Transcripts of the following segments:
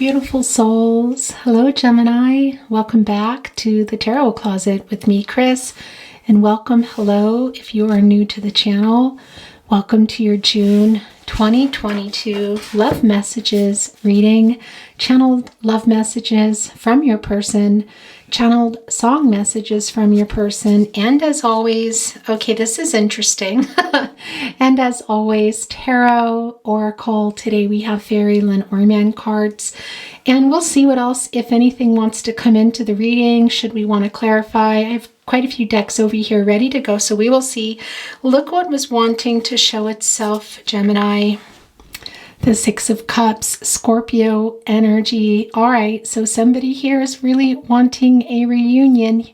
beautiful souls. Hello, Gemini. Welcome back to the Tarot Closet with me, Chris. And welcome, hello, if you are new to the channel. Welcome to your June 2022 love messages reading. Channeled love messages from your person. Channeled song messages from your person. And as always, okay, this is interesting. And as always, tarot, oracle. Today we have fairy, Lenormand cards. And we'll see what else, if anything, wants to come into the reading. Should we want to clarify? I have quite a few decks over here ready to go, so we will see. Look what was wanting to show itself, Gemini. The Six of Cups, Scorpio energy. All right, so somebody here is really wanting a reunion.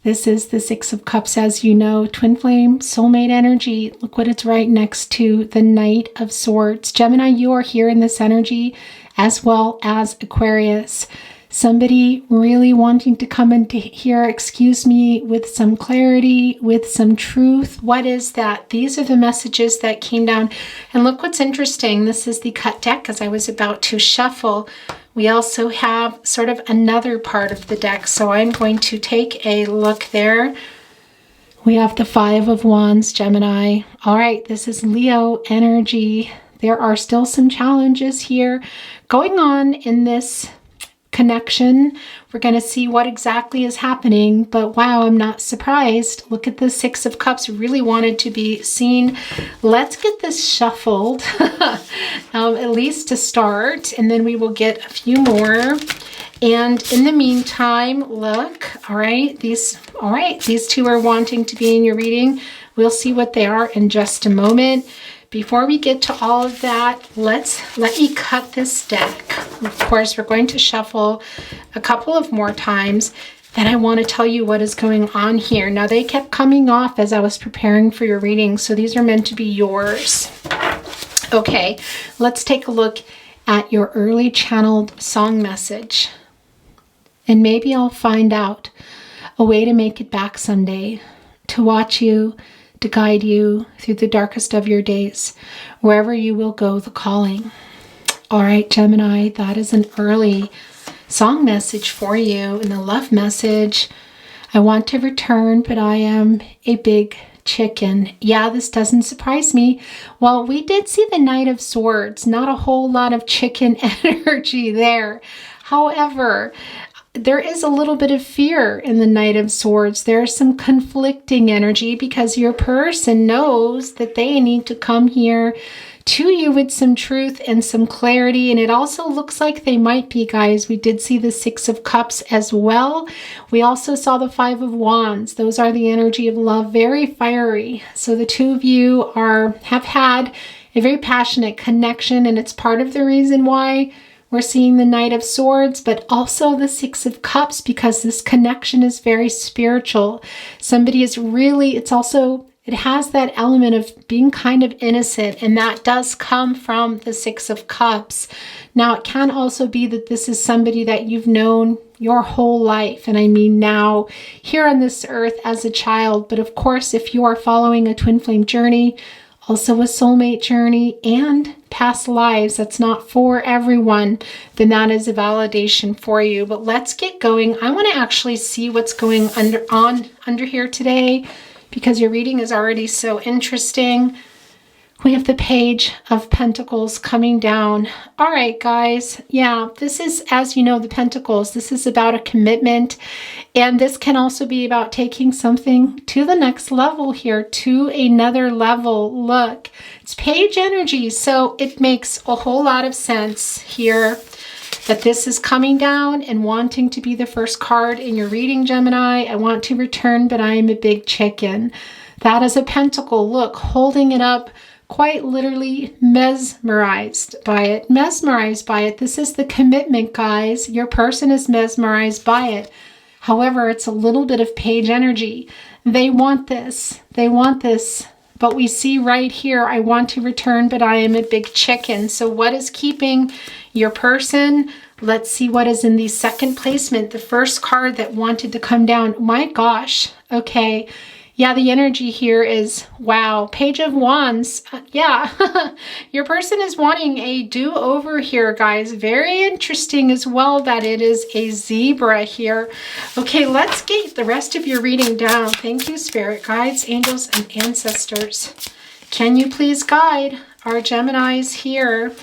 This is the Six of Cups, as you know, twin flame, soulmate energy. Look what it's right next to, the Knight of Swords. Gemini, you are here in this energy, as well as Aquarius. Somebody really wanting to come into here, excuse me, with some clarity, with some truth. What is that? These are the messages that came down. And look what's interesting. This is the cut deck as I was about to shuffle. We also have sort of another part of the deck. So I'm going to take a look there. We have the Five of Wands, Gemini. All right, this is Leo energy. There are still some challenges here going on in this connection. We're going to see what exactly is happening, but wow, I'm not surprised. Look at the Six of Cups, really wanted to be seen. Let's get this shuffled, at least to start, and then we will get a few more. And in the meantime, look, all right, these two are wanting to be in your reading. We'll see what they are in just a moment. Before we get to all of that, let me cut this deck. Of course, we're going to shuffle a couple of more times. Then I want to tell you what is going on here. Now, they kept coming off as I was preparing for your reading, so these are meant to be yours. Okay, let's take a look at your early channeled song message. And maybe I'll find out a way to make it back someday, to watch you, to guide you through the darkest of your days, wherever you will go, the calling. All right, Gemini, that is an early song message for you. And the love message, I want to return, but I am a big chicken. Yeah, this doesn't surprise me. Well, we did see the Knight of Swords, not a whole lot of chicken energy there. However, there is a little bit of fear in the Knight of Swords. There's some conflicting energy because your person knows that they need to come here to you with some truth and some clarity. And it also looks like they might be, guys. We did see the Six of Cups as well. We also saw the Five of Wands. Those are the energy of love, very fiery. So the two of you have had a very passionate connection, and it's part of the reason why we're seeing the Knight of Swords, but also the Six of Cups, because this connection is very spiritual. Somebody is really, it has that element of being kind of innocent, and that does come from the Six of Cups. Now, it can also be that this is somebody that you've known your whole life, and I mean now, here on this earth as a child. But of course, if you are following a twin flame journey, also a soulmate journey, and past lives, that's not for everyone, then that is a validation for you. But let's get going. I want to actually see what's going under here today, because your reading is already so interesting. We have the Page of Pentacles coming down. All right, guys. Yeah, this is, as you know, the Pentacles. This is about a commitment. And this can also be about taking something to the next level here, to another level. Look, it's Page energy. So it makes a whole lot of sense here that this is coming down and wanting to be the first card in your reading, Gemini. I want to return, but I am a big chicken. That is a pentacle. Look, holding it up, quite literally mesmerized by it. Mesmerized by it. This is the commitment, guys. Your person is mesmerized by it. However, it's a little bit of Page energy. They want this. They want this. But we see right here, I want to return, but I am a big chicken. So what is keeping your person? Let's see what is in the second placement. The first card that wanted to come down. My gosh. Okay. Yeah, the energy here is, wow, Page of Wands. Yeah, your person is wanting a do-over here, guys. Very interesting as well that it is a zebra here. Okay, let's get the rest of your reading down. Thank you, Spirit Guides, Angels, and Ancestors. Can you please guide our Geminis here?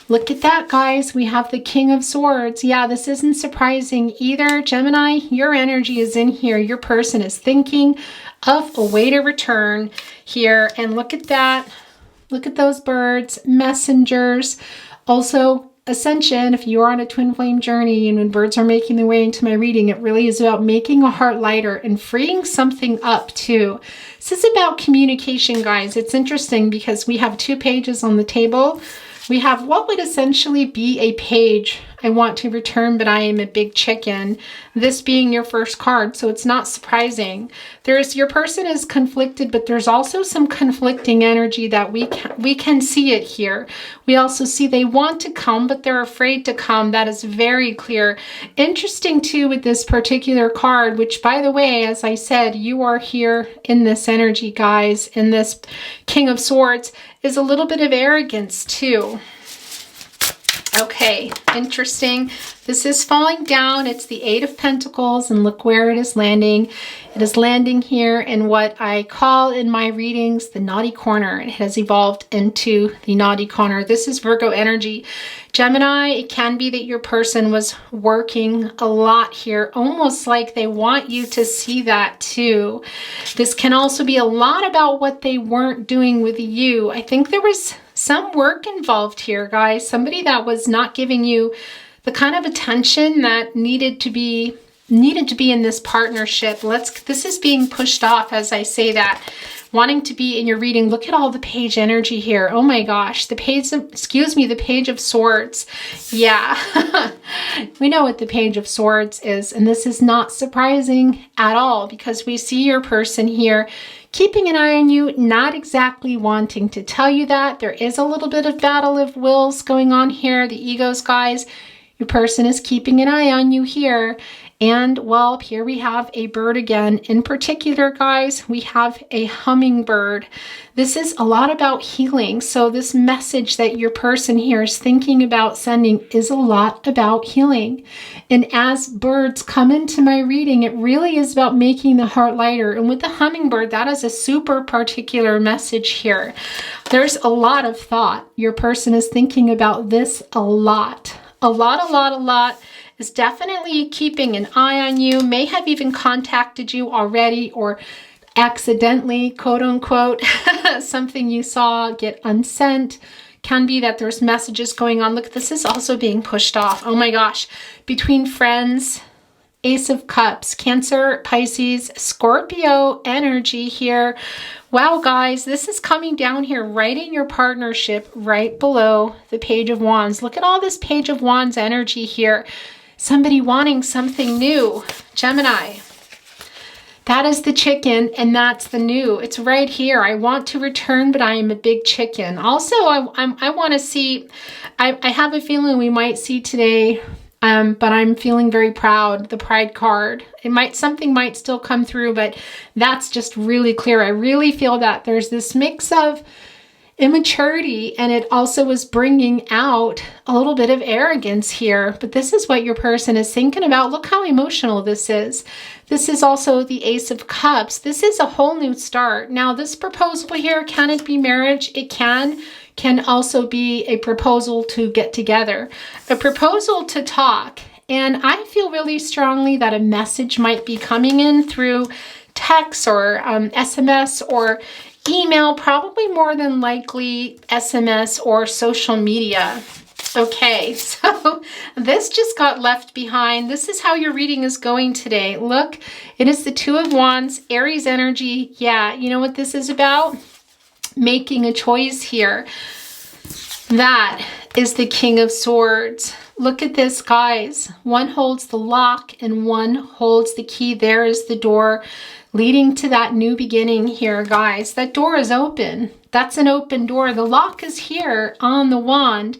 Look at that, guys. We have the King of Swords. Yeah, this isn't surprising either. Gemini, your energy is in here. Your person is thinking of a way to return here. And look at that. Look at those birds, messengers. Also, Ascension, if you are on a twin flame journey and when birds are making their way into my reading, it really is about making a heart lighter and freeing something up too. This is about communication, guys. It's interesting because we have 2 pages on the table. We have what would essentially be a page. I want to return, but I am a big chicken. This being your first card, so it's not surprising. Your person is conflicted, but there's also some conflicting energy that we can see it here. We also see they want to come, but they're afraid to come. That is very clear. Interesting too with this particular card, which by the way, as I said, you are here in this energy, guys, in this King of Swords, is a little bit of arrogance too. Okay, interesting. This is falling down. It's the 8 of Pentacles, and look where it is landing. It is landing here in what I call in my readings the naughty corner. It has evolved into the naughty corner. This is Virgo energy. Gemini, it can be that your person was working a lot here, almost like they want you to see that too. This can also be a lot about what they weren't doing with you. I think there was some work involved here, guys. Somebody that was not giving you the kind of attention that needed to be in this partnership. This is being pushed off as I say that. Wanting to be in your reading. Look at all the page energy here. Oh my gosh, the Page of Swords. Yeah, we know what the Page of Swords is, and this is not surprising at all because we see your person here keeping an eye on you, not exactly wanting to tell you that. There is a little bit of battle of wills going on here. The egos, guys. Your person is keeping an eye on you here. And, well, here we have a bird again. In particular, guys, we have a hummingbird. This is a lot about healing. So this message that your person here is thinking about sending is a lot about healing. And as birds come into my reading, it really is about making the heart lighter. And with the hummingbird, that is a super particular message here. There's a lot of thought. Your person is thinking about this a lot. A lot. Is definitely keeping an eye on you, may have even contacted you already or accidentally, quote unquote, something you saw get unsent. Can be that there's messages going on. Look, this is also being pushed off. Oh my gosh. Between friends, Ace of Cups, Cancer, Pisces, Scorpio energy here. Wow, guys, this is coming down here right in your partnership, right below the Page of Wands. Look at all this Page of Wands energy here. Somebody wanting something new. Gemini. That is the chicken, and that's the new. It's right here. I want to return, but I am a big chicken. Also, I want to see, I have a feeling we might see today, but I'm feeling very proud, the Pride card. Something might still come through, but that's just really clear. I really feel that there's this mix of immaturity, and it also is bringing out a little bit of arrogance here. But this is what your person is thinking about. Look how emotional this is. This is also the Ace of Cups. This is a whole new start. Now, this proposal here, can it be marriage? It can also be a proposal to get together, a proposal to talk. And I feel really strongly that a message might be coming in through text or SMS or email, probably more than likely SMS or social media. Okay, so this just got left behind. This is how your reading is going today. Look, it is the 2 of Wands, Aries energy. Yeah, you know what this is about? Making a choice here. That is the King of Swords. Look at this, guys. One holds the lock and one holds the key. There is the door leading to that new beginning here, guys. That door is open. That's an open door. The lock is here on the wand,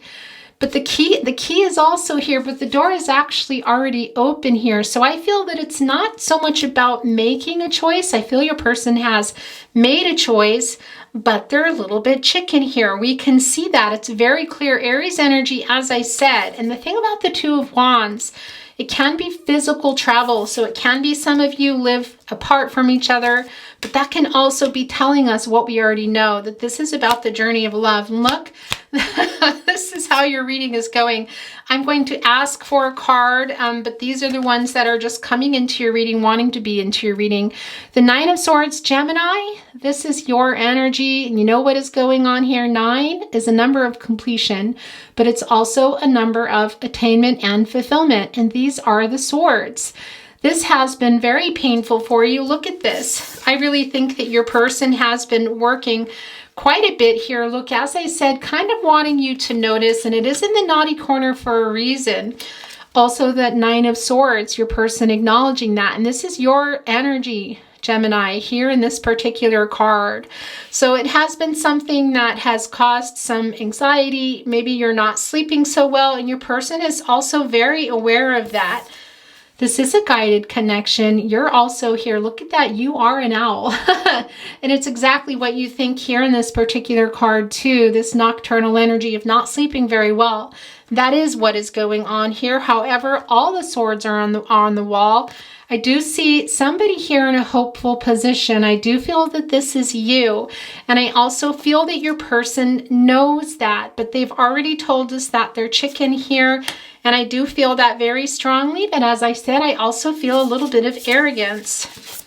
But the key is also here, but the door is actually already open here. So I feel that it's not so much about making a choice. I feel your person has made a choice, but they're a little bit chicken here. We can see that. It's very clear Aries energy, as I said. And the thing about the Two of Wands, it can be physical travel. So it can be some of you live apart from each other, but that can also be telling us what we already know, that this is about the journey of love. And look, this is how your reading is going. I'm going to ask for a card, but these are the ones that are just coming into your reading, wanting to be into your reading. The Nine of Swords, Gemini, this is your energy. And you know what is going on here? 9 is a number of completion, but it's also a number of attainment and fulfillment. And these are the swords. This has been very painful for you. Look at this. I really think that your person has been working quite a bit here. Look, as I said, kind of wanting you to notice, and it is in the naughty corner for a reason. Also, that Nine of Swords, your person acknowledging that. And this is your energy, Gemini, here in this particular card. So it has been something that has caused some anxiety. Maybe you're not sleeping so well, and your person is also very aware of that. This is a guided connection. You're also here. Look at that. You are an owl. And it's exactly what you think here in this particular card too. This nocturnal energy of not sleeping very well. That is what is going on here. However, all the swords are on the wall. I do see somebody here in a hopeful position. I do feel that this is you. And I also feel that your person knows that, but they've already told us that they're chicken here. And I do feel that very strongly. But as I said, I also feel a little bit of arrogance.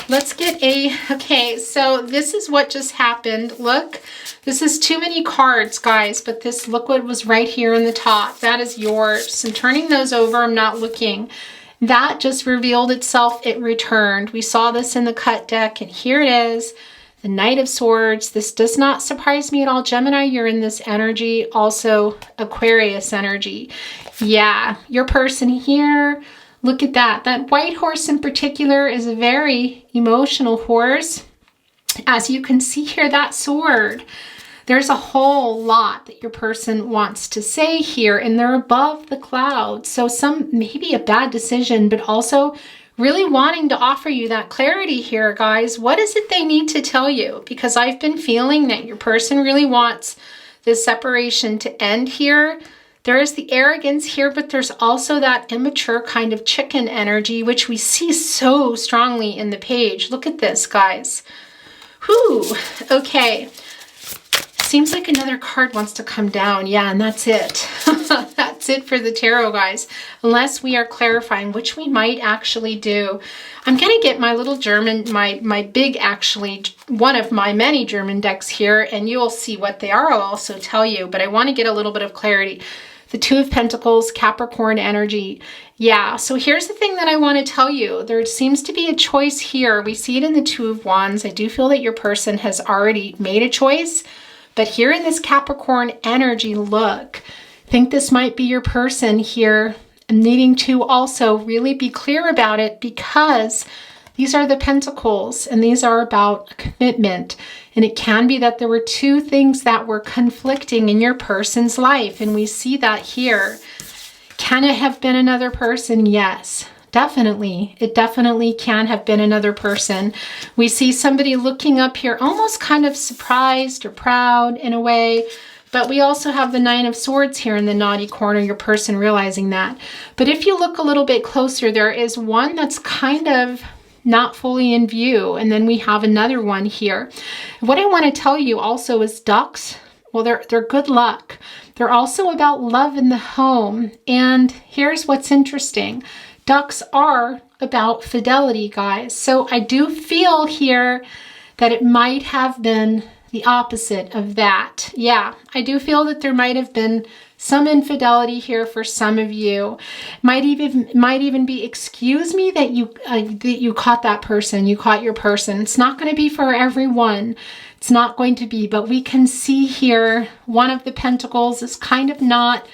Let's get okay, so this is what just happened. Look, this is too many cards, guys, but this, look what was right here in the top. That is yours. And turning those over, I'm not looking. That just revealed itself. It returned. We saw this in the cut deck, and here it is. The Knight of Swords. This does not surprise me at all. Gemini, you're in this energy. Also, Aquarius energy. Yeah, your person here. Look at that. That white horse in particular is a very emotional horse. As you can see here, that sword. There's a whole lot that your person wants to say here, and they're above the clouds. So maybe a bad decision, but also really wanting to offer you that clarity here, guys. What is it they need to tell you? Because I've been feeling that your person really wants this separation to end here. There is the arrogance here, but there's also that immature kind of chicken energy, which we see so strongly in the page. Look at this, guys. Whew. Okay. Seems like another card wants to come down. Yeah, and that's it. That's it for the tarot, guys. Unless we are clarifying, which we might actually do. I'm going to get my little German, my big, actually, one of my many German decks here, and you'll see what they are. I'll also tell you, but I want to get a little bit of clarity. The Two of Pentacles, Capricorn energy. Yeah, so here's the thing that I want to tell you. There seems to be a choice here. We see it in the Two of Wands. I do feel that your person has already made a choice. But here in this Capricorn energy, look, I think this might be your person here needing to also really be clear about it, because these are the Pentacles and these are about commitment. And it can be that there were two things that were conflicting in your person's life. And we see that here. Can it have been another person? Yes. Definitely. It definitely can have been another person. We see somebody looking up here, almost kind of surprised or proud in a way. But we also have the Nine of Swords here in the naughty corner, your person realizing that. But if you look a little bit closer, there is one that's kind of not fully in view. And then we have another one here. What I want to tell you also is ducks. Well, they're good luck. They're also about love in the home. And here's what's interesting. Ducks are about fidelity, guys. So I do feel here that it might have been the opposite of that. Yeah, I do feel that there might have been some infidelity here for some of you. Might even be, excuse me, that you caught that person. You caught your person. It's not going to be for everyone. It's not going to be, but we can see here one of the pentacles is kind of not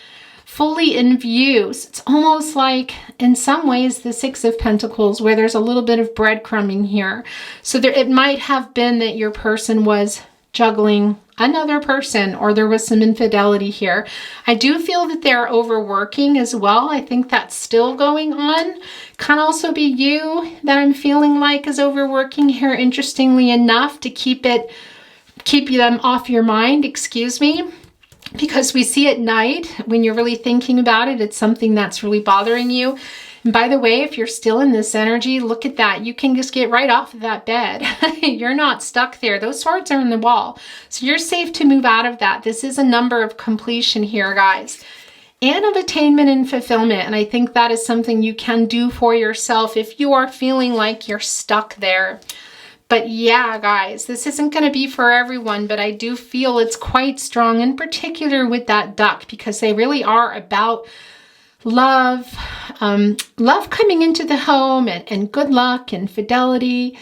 fully in view. So it's almost like, in some ways, the Six of Pentacles, where there's a little bit of breadcrumbing here. So it might have been that your person was juggling another person, or there was some infidelity here. I do feel that they're overworking as well. I think that's still going on. Can also be you that I'm feeling like is overworking here, interestingly enough, to keep them off your mind, excuse me. Because we see at night, when you're really thinking about it, it's something that's really bothering you. And by the way, if you're still in this energy, look at that. You can just get right off of that bed. You're not stuck there. Those swords are in the wall. So you're safe to move out of that. This is a number of completion here, guys. And of attainment and fulfillment. And I think that is something you can do for yourself if you are feeling like you're stuck there. But yeah, guys, this isn't going to be for everyone, but I do feel it's quite strong, in particular with that duck, because they really are about love, love coming into the home, and good luck and fidelity.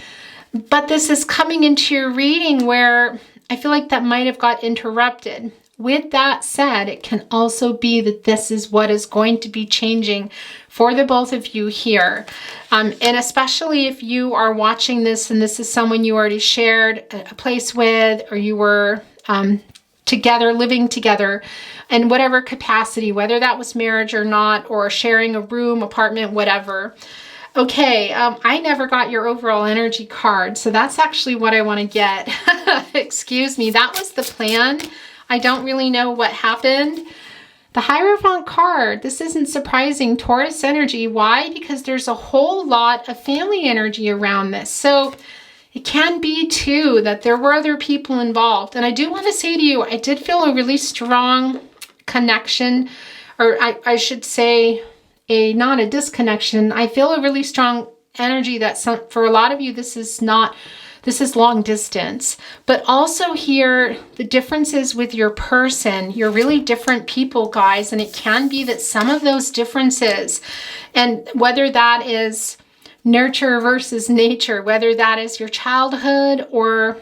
But this is coming into your reading where I feel like that might have got interrupted. With that said, it can also be that this is what is going to be changing for the both of you here. And especially if you are watching this and this is someone you already shared a place with, or you were together, living together in whatever capacity, whether that was marriage or not, or sharing a room, apartment, whatever. Okay, I never got your overall energy card, so that's actually what I want to get. Excuse me, that was the plan. I don't really know what happened. The Hierophant card, this isn't surprising, Taurus energy. Why? Because there's a whole lot of family energy around this. So it can be too that there were other people involved. And I do want to say to you, I did feel a really strong connection, or I should say not a disconnection. I feel a really strong energy that for a lot of you, this is long distance. But also here, the differences with your person, you're really different people, guys. And it can be that some of those differences, and whether that is nurture versus nature, whether that is your childhood or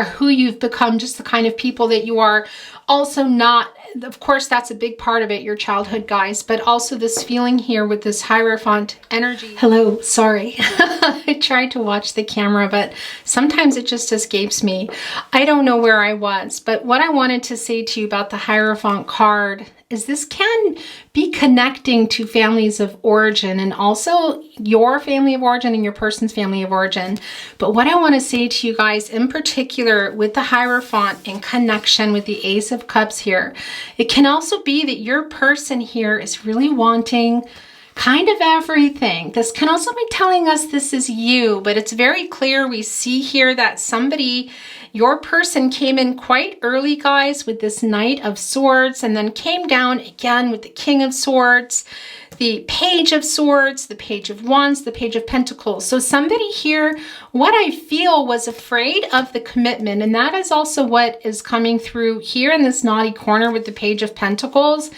who you've become, just the kind of people that you are, also not, of course, that's a big part of it, your childhood, guys, but also this feeling here with this Hierophant energy. Hello, sorry. I tried to watch the camera, but sometimes it just escapes me. I don't know where I was, but what I wanted to say to you about the Hierophant card is this can be connecting to families of origin, and also your family of origin and your person's family of origin. But what I want to say to you guys in particular with the Hierophant in connection with the Ace of Cups here, it can also be that your person here is really wanting kind of everything. This can also be telling us this is you, but it's very clear. We see here that somebody, your person, came in quite early, guys, with this Knight of Swords, and then came down again with the King of Swords, the Page of Swords, the Page of Wands, the Page of Pentacles. So somebody here, what I feel, was afraid of the commitment, and that is also what is coming through here in this naughty corner with the Page of Pentacles.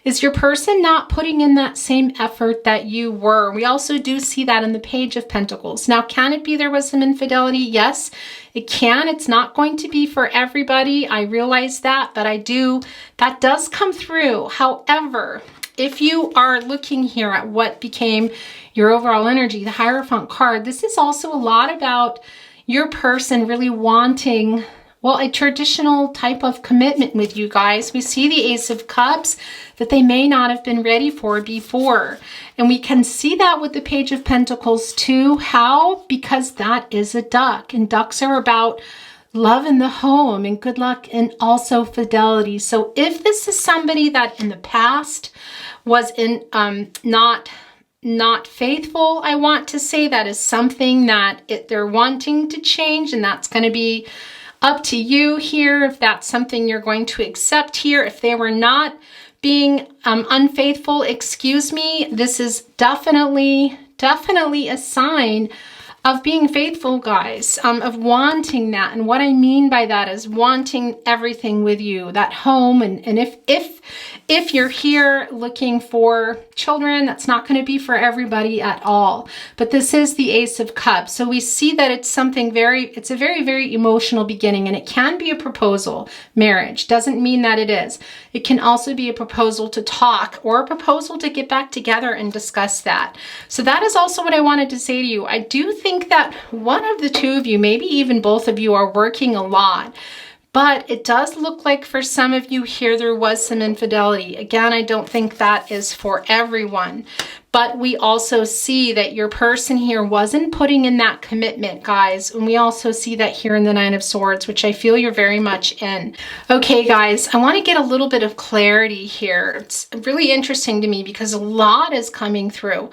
Is your person not putting in that same effort that you were? We also do see that in the Page of Pentacles. Now, can it be there was some infidelity? Yes, it can. It's not going to be for everybody. I realize that, but that does come through. However, if you are looking here at what became your overall energy, the Hierophant card, this is also a lot about your person really wanting, well, a traditional type of commitment with you guys. We see the Ace of Cups that they may not have been ready for before. And we can see that with the Page of Pentacles too. How? Because that is a duck. And ducks are about love in the home and good luck and also fidelity. So if this is somebody that in the past was not faithful, I want to say that is something that they're wanting to change, and that's going to be up to you here if that's something you're going to accept here. If they were not being unfaithful, excuse me, this is definitely a sign of being faithful, guys, of wanting that. And what I mean by that is wanting everything with you, that home. And if If you're here looking for children, that's not going to be for everybody at all. But this is the Ace of Cups. So we see that it's it's a very, very emotional beginning, and it can be a proposal. Marriage doesn't mean that it is. It can also be a proposal to talk or a proposal to get back together and discuss that. So that is also what I wanted to say to you. I do think that one of the two of you, maybe even both of you, are working a lot. But it does look like for some of you here, there was some infidelity. Again, I don't think that is for everyone. But we also see that your person here wasn't putting in that commitment, guys. And we also see that here in the Nine of Swords, which I feel you're very much in. Okay, guys, I want to get a little bit of clarity here. It's really interesting to me because a lot is coming through.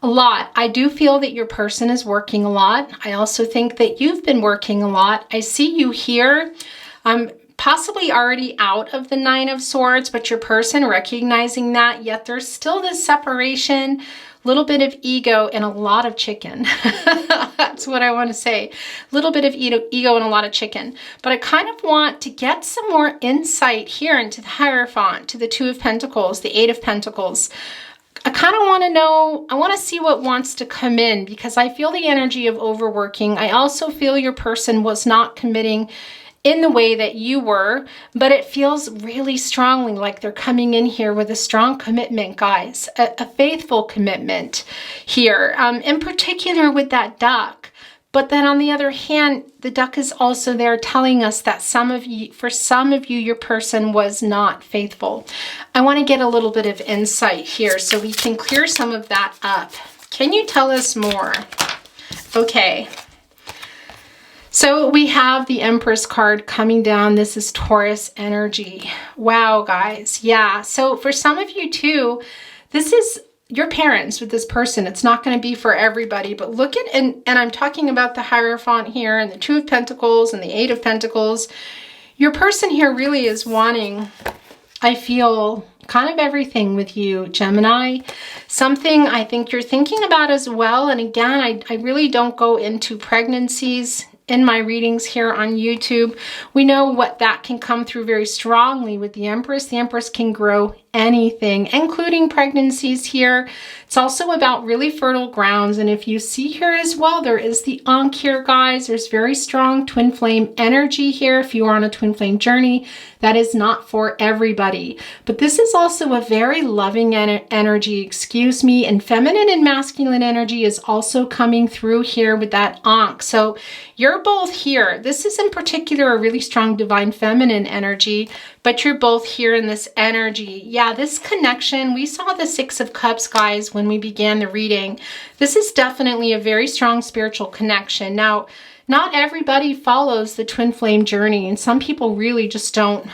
A lot. I do feel that your person is working a lot. I also think that you've been working a lot. I see you here. Possibly already out of the Nine of Swords, but your person recognizing that, yet there's still this separation, a little bit of ego and a lot of chicken. That's what I want to say. A little bit of ego and a lot of chicken. But I kind of want to get some more insight here into the Hierophant, to the Two of Pentacles, the Eight of Pentacles. I kind of want to know, I want to see what wants to come in because I feel the energy of overworking. I also feel your person was not committing in the way that you were, but it feels really strongly like they're coming in here with a strong commitment, guys, a faithful commitment here, in particular with that duck. But then on the other hand, the duck is also there telling us that for some of you, your person was not faithful. I want to get a little bit of insight here so we can clear some of that up. Can you tell us more? Okay. So we have the Empress card coming down. This is Taurus energy. Wow, guys. Yeah. So for some of you too, this is your parents with this person. It's not going to be for everybody, but look at, and I'm talking about the Hierophant here and the Two of Pentacles and the Eight of Pentacles. Your person here really is wanting, I feel, kind of everything with you, Gemini. Something I think you're thinking about as well. And again, I really don't go into pregnancies in my readings here on YouTube. We know what that can come through very strongly with the Empress. The Empress can grow anything, including pregnancies here. It's also about really fertile grounds. And if you see here as well, there is the Ankh here, guys. There's very strong twin flame energy here. If you are on a twin flame journey, that is not for everybody. But this is also a very loving energy, excuse me. And feminine and masculine energy is also coming through here with that Ankh. So you're both here. This is in particular a really strong divine feminine energy, but you're both here in this energy. Yeah, this connection, we saw the Six of Cups, guys, when we began the reading. This is definitely a very strong spiritual connection. Now, not everybody follows the twin flame journey, and some people really just don't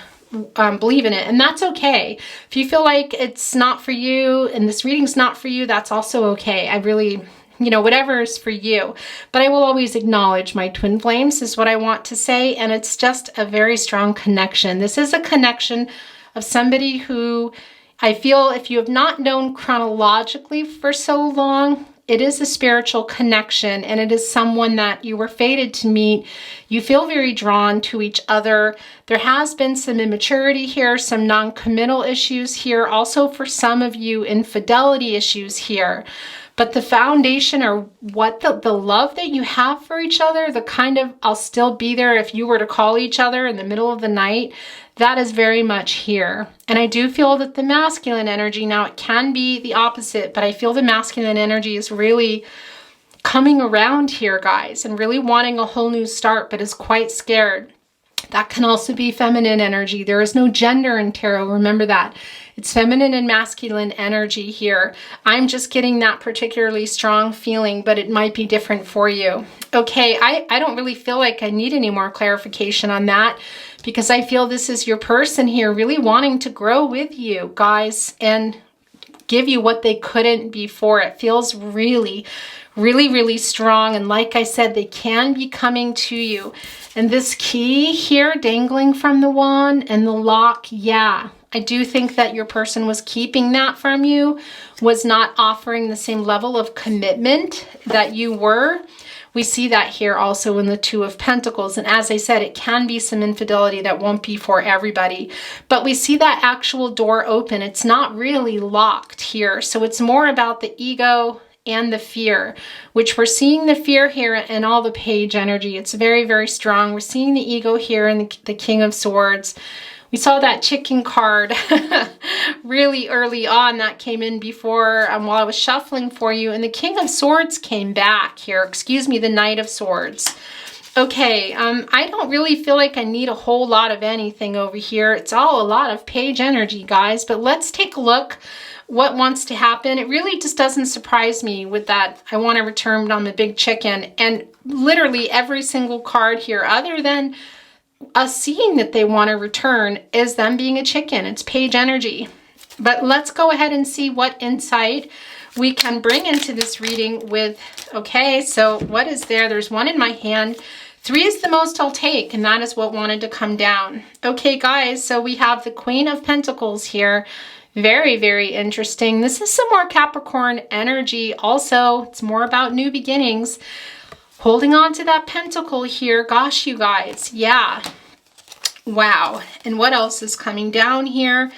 believe in it, and that's okay. If you feel like it's not for you and this reading's not for you, that's also okay. I really, whatever is for you. But I will always acknowledge my twin flames is what I want to say, and it's just a very strong connection. This is a connection of somebody who I feel, if you have not known chronologically for so long, it is a spiritual connection, and it is someone that you were fated to meet. You feel very drawn to each other. There has been some immaturity here, some non-committal issues here. Also for some of you, infidelity issues here. But the foundation, or what the love that you have for each other, the kind of, I'll still be there if you were to call each other in the middle of the night, that is very much here. And I do feel that the masculine energy, now it can be the opposite, but I feel the masculine energy is really coming around here, guys, and really wanting a whole new start, but is quite scared. That can also be feminine energy. There is no gender in tarot. Remember that. It's feminine and masculine energy here. I'm just getting that particularly strong feeling, but it might be different for you. Okay, I don't really feel like I need any more clarification on that, because I feel this is your person here really wanting to grow with you, guys, and give you what they couldn't before. It feels really, really, really strong. And like I said, they can be coming to you. And this key here dangling from the wand and the lock, yeah, I do think that your person was keeping that from you, was not offering the same level of commitment that you were. We see that here also in the Two of Pentacles. And as I said, it can be some infidelity that won't be for everybody. But we see that actual door open. It's not really locked here. So it's more about the ego and the fear, which we're seeing the fear here in all the page energy. It's very, very strong. We're seeing the ego here in the King of Swords. We saw that chicken card really early on. That came in before while I was shuffling for you. And the King of Swords came back here. Excuse me, the Knight of Swords. Okay, I don't really feel like I need a whole lot of anything over here. It's all a lot of page energy, guys. But let's take a look what wants to happen. It really just doesn't surprise me with that I want to return on the big chicken. And literally every single card here, other than us seeing that they want to return, is them being a chicken. It's page energy. But let's go ahead and see what insight we can bring into this reading with, okay, so what is there? There's one in my hand. 3 is the most I'll take, and that is what wanted to come down. Okay, guys, so we have the Queen of Pentacles here. Very, very interesting. This is some more Capricorn energy also. It's more about new beginnings. Holding on to that pentacle here. Gosh, you guys. Yeah. Wow. And what else is coming down here?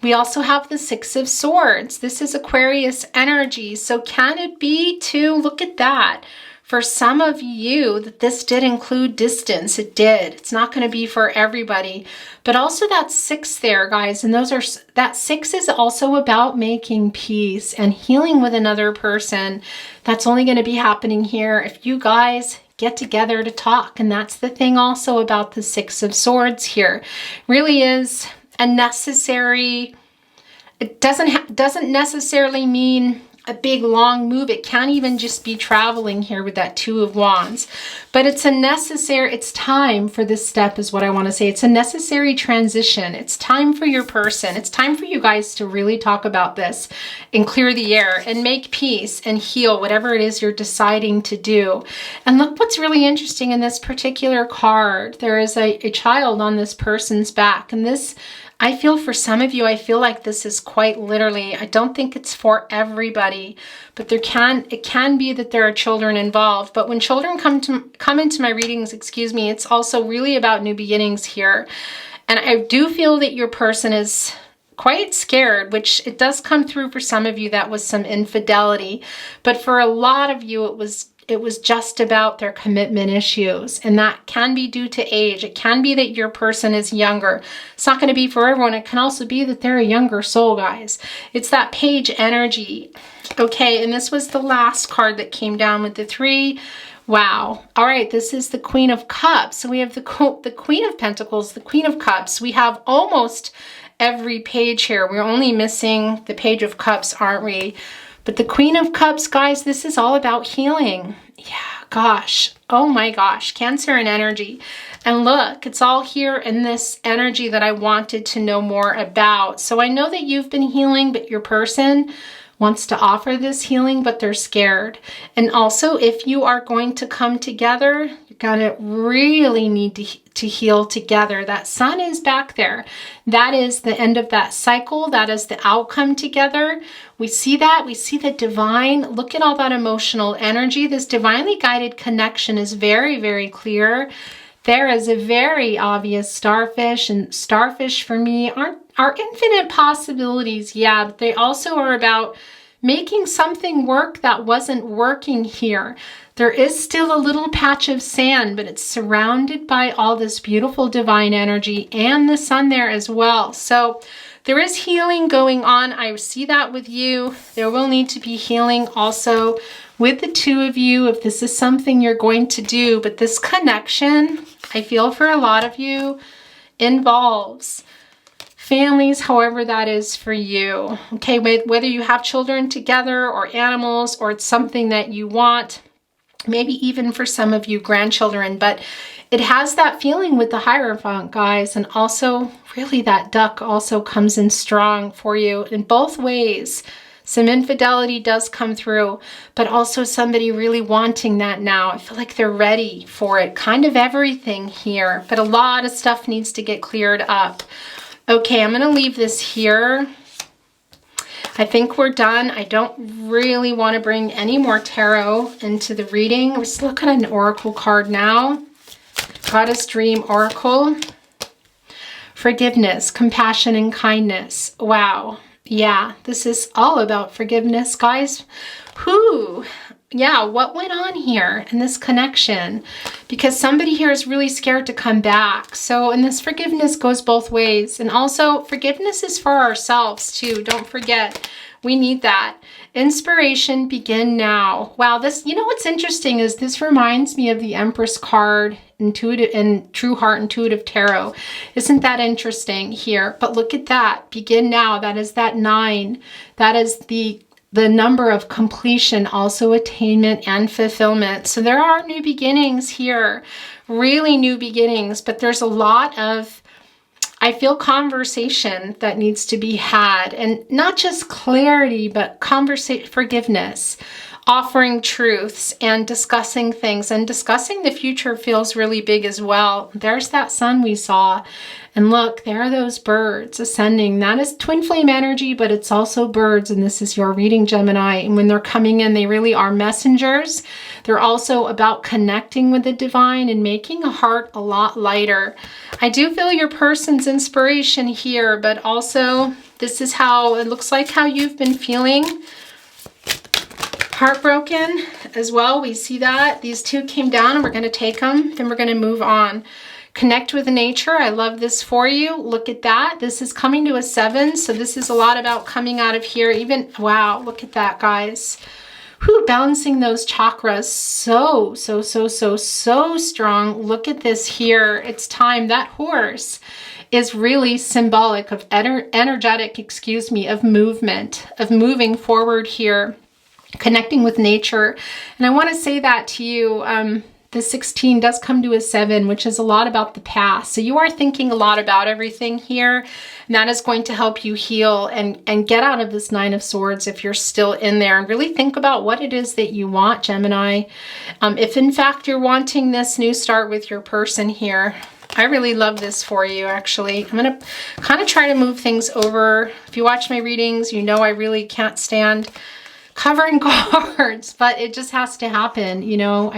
We also have the Six of Swords. This is Aquarius energy. So can it be too? Look at that. For some of you, that this did include distance. It did. It's not going to be for everybody. But also that 6 there, guys. And that 6 is also about making peace and healing with another person. That's only going to be happening here if you guys get together to talk. And that's the thing also about the 6 of Swords here. Really is a necessary, it doesn't necessarily mean a big long move. It can't even just be traveling here with that 2 of Wands, but it's time for this step is what I want to say. It's a necessary transition. It's time for your person. It's time for you guys to really talk about this and clear the air and make peace and heal whatever it is you're deciding to do. And look what's really interesting in this particular card. There is a child on this person's back, and this, I feel for some of you, I feel like this is quite literally, I don't think it's for everybody, but it can be that there are children involved. But when children come into my readings, excuse me, it's also really about new beginnings here. And I do feel that your person is quite scared, which it does come through for some of you. That was some infidelity, but for a lot of you, it was just about their commitment issues. And that can be due to age. It can be that your person is younger. It's not going to be for everyone. It can also be that they're a younger soul, guys. It's that page energy. Okay, and this was the last card that came down with the 3. Wow. All right, this is the Queen of Cups. So we have the Queen of Pentacles, the Queen of Cups. We have almost every page here. We're only missing the Page of Cups, aren't we? But the Queen of Cups, guys, this is all about healing. Yeah, gosh. Oh my gosh. Cancer and energy. And look, it's all here in this energy that I wanted to know more about. So I know that you've been healing, but your person wants to offer this healing, but they're scared. And also, if you are going to come together, you're going to really need to heal together. That Sun is back there. That is the end of that cycle. That is the outcome together. We see that. We see the divine. Look at all that emotional energy. This divinely guided connection is very, very clear. There is a very obvious starfish, and starfish for me are infinite possibilities. Yeah, but they also are about making something work that wasn't working here. There is still a little patch of sand, but it's surrounded by all this beautiful divine energy and the Sun there as well. So there is healing going on. I see that with you. There will need to be healing also with the 2 of you if this is something you're going to do. But this connection, I feel for a lot of you, involves families, however that is for you. Okay, whether you have children together or animals, or it's something that you want, maybe even for some of you, grandchildren, but it has that feeling with the Hierophant, guys. And also really that duck also comes in strong for you in both ways. Some infidelity does come through, but also somebody really wanting that now. I feel like they're ready for it. Kind of everything here, but a lot of stuff needs to get cleared up. Okay, I'm going to leave this here. I think we're done. I don't really want to bring any more tarot into the reading. Let's look at an oracle card now. Goddess Dream Oracle. Forgiveness, compassion, and kindness. Wow. Yeah, this is all about forgiveness, guys. Whew. Yeah, what went on here in this connection? Because somebody here is really scared to come back. So, and this forgiveness goes both ways. And also, forgiveness is for ourselves too. Don't forget, we need that. Inspiration, begin now. Wow, this, you know what's interesting is this reminds me of the Empress card, intuitive and True Heart Intuitive Tarot. Isn't that interesting here? But look at that, begin now. That is that 9. That is the number of completion, also attainment and fulfillment. So there are new beginnings here, really new beginnings, but there's a lot of, I feel, conversation that needs to be had, and not just clarity, but forgiveness, offering truths and discussing things, and discussing the future feels really big as well. There's that sun we saw. And look, there are those birds ascending. That is twin flame energy, but it's also birds. And this is your reading, Gemini. And when they're coming in, they really are messengers. They're also about connecting with the divine and making a heart a lot lighter. I do feel your person's inspiration here, but also this is how it looks like how you've been feeling. Heartbroken as well. We see that. These two came down and we're going to take them. Then we're going to move on. Connect with nature. I love this for you. Look at that. This is coming to a 7. So this is a lot about coming out of here. Even, wow, look at that, guys. Whew, balancing those chakras so strong. Look at this here. It's time. That horse is really symbolic of energetic, of movement, of moving forward here, connecting with nature. And I want to say that to you. The 16 does come to a 7, which is a lot about the past. So you are thinking a lot about everything here. And that is going to help you heal and get out of this 9 of Swords if you're still in there. And really think about what it is that you want, Gemini. If in fact you're wanting this new start with your person here, I really love this for you, actually. I'm going to kind of try to move things over. If you watch my readings, you know I really can't stand covering cards, but it just has to happen. You know,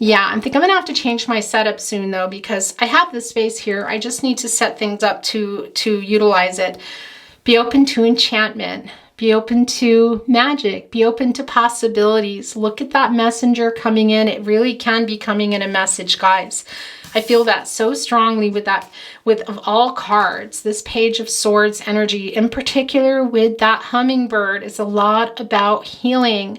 yeah, I think I'm gonna have to change my setup soon though, because I have the space here. I just need to set things up to utilize it. Be open to enchantment. Be open to magic. Be open to possibilities. Look at that messenger coming in. It really can be coming in a message, guys. I feel that so strongly with that, of all cards, this Page of Swords energy, in particular with that hummingbird, is a lot about healing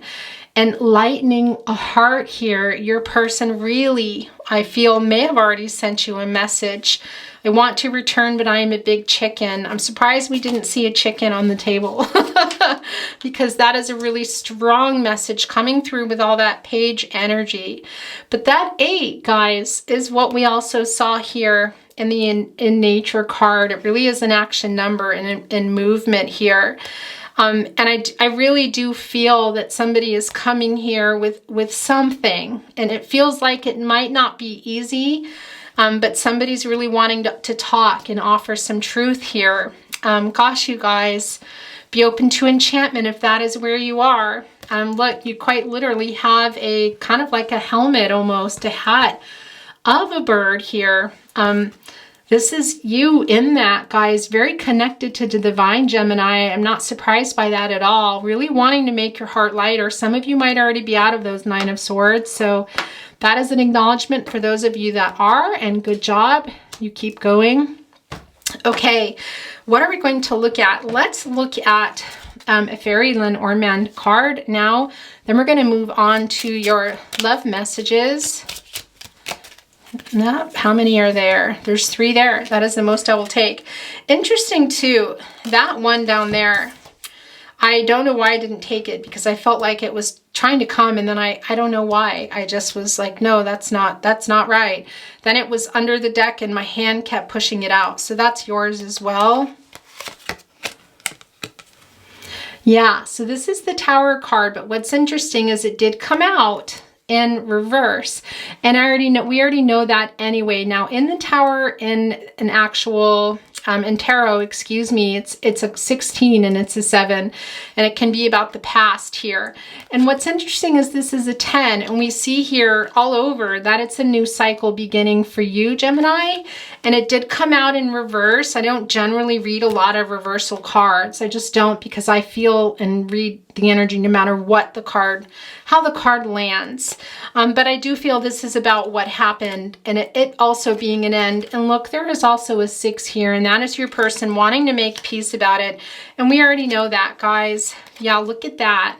and lightening a heart here. Your person really, I feel, may have already sent you a message. I want to return, but I am a big chicken. I'm surprised we didn't see a chicken on the table because that is a really strong message coming through with all that page energy. But that 8, guys, is what we also saw here in the in nature card. It really is an action number and in movement here. And I really do feel that somebody is coming here with something, and it feels like it might not be easy, but somebody's really wanting to talk and offer some truth here. Gosh, you guys, be open to enchantment if that is where you are. Look, you quite literally have a kind of like a helmet, almost a hat of a bird here. This is you in that, guys, very connected to the divine, Gemini. I'm not surprised by that at all. Really wanting to make your heart lighter. Some of you might already be out of those 9 of Swords. So that is an acknowledgement for those of you that are, and good job. You keep going. Okay, what are we going to look at? Let's look at a Fairy Lenormand card now. Then we're going to move on to your love messages. How many are there? There's 3 there. That is the most I will take. Interesting too, that one down there, I don't know why I didn't take it, because I felt like it was trying to come, and then I don't know why. I just was like, no, that's not right. Then it was under the deck and my hand kept pushing it out. So that's yours as well. Yeah, so this is the Tower card, but what's interesting is it did come out in reverse, and we already know that anyway. Now in the Tower, in an actual in tarot, excuse me, it's a 16 and it's a 7, and it can be about the past here. And what's interesting is this is a 10, and we see here all over that it's a new cycle beginning for you, Gemini, and it did come out in reverse. I don't generally read a lot of reversal cards. I just don't, because I feel and read the energy no matter what the card, how the card lands. But I do feel this is about what happened, and it also being an end. And look, there is also a 6 here, and that is your person wanting to make peace about it. And we already know that, guys. Yeah, look at that.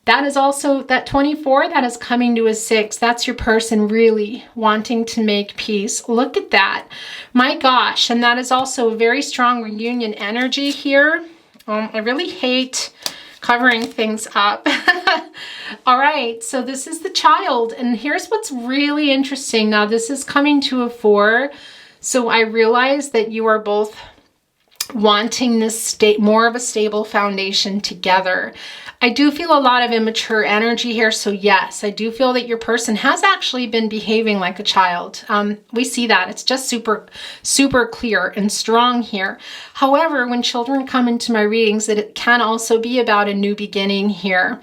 That is also that 24 that is coming to a 6. That's your person really wanting to make peace. Look at that. My gosh. And that is also a very strong reunion energy here. I really hate covering things up. All right, so this is the child, and here's what's really interesting. Now this is coming to a 4, so I realize that you are both wanting this more of a stable foundation together. I do feel a lot of immature energy here, so yes, I do feel that your person has actually been behaving like a child. We see that. It's just super clear and strong here. However, when children come into my readings, it can also be about a new beginning here.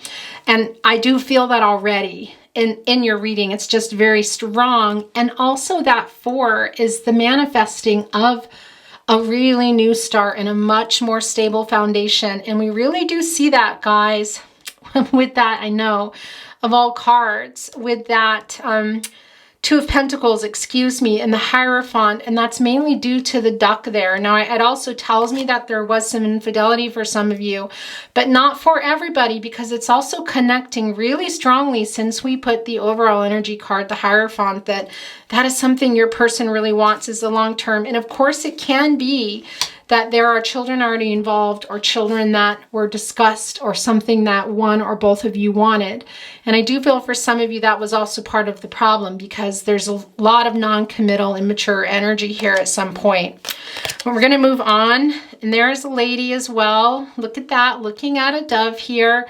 And I do feel that already. In your reading, it's just very strong. And also that 4 is the manifesting of a really new start and a much more stable foundation. And we really do see that, guys, with that, I know, of all cards, with that 2 of Pentacles, excuse me, and the Hierophant, and that's mainly due to the duck there. Now, it also tells me that there was some infidelity for some of you, but not for everybody, because it's also connecting really strongly since we put the overall energy card, the Hierophant, that is something your person really wants is the long term. And of course, it can be that there are children already involved, or children that were discussed, or something that one or both of you wanted. And I do feel for some of you that was also part of the problem, because there's a lot of non-committal, immature energy here at some point. But we're going to move on. And there's a lady as well. Look at that, looking at a dove here.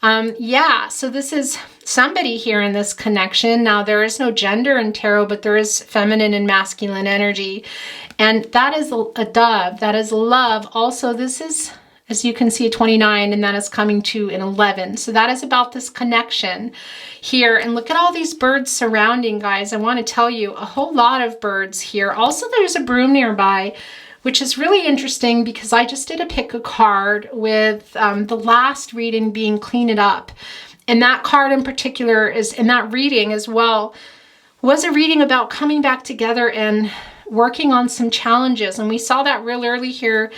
Yeah, so this is somebody here in this connection. Now, there is no gender in tarot, but there is feminine and masculine energy. And that is a dove. That is love. Also, this is, as you can see, a 29, and that is coming to an 11. So that is about this connection here. And look at all these birds surrounding, guys. I want to tell you, a whole lot of birds here. Also, there's a broom nearby, which is really interesting, because I just did a pick a card with the last reading being Clean It Up. And that card in particular is, in that reading as well, was a reading about coming back together and working on some challenges. And we saw that real early here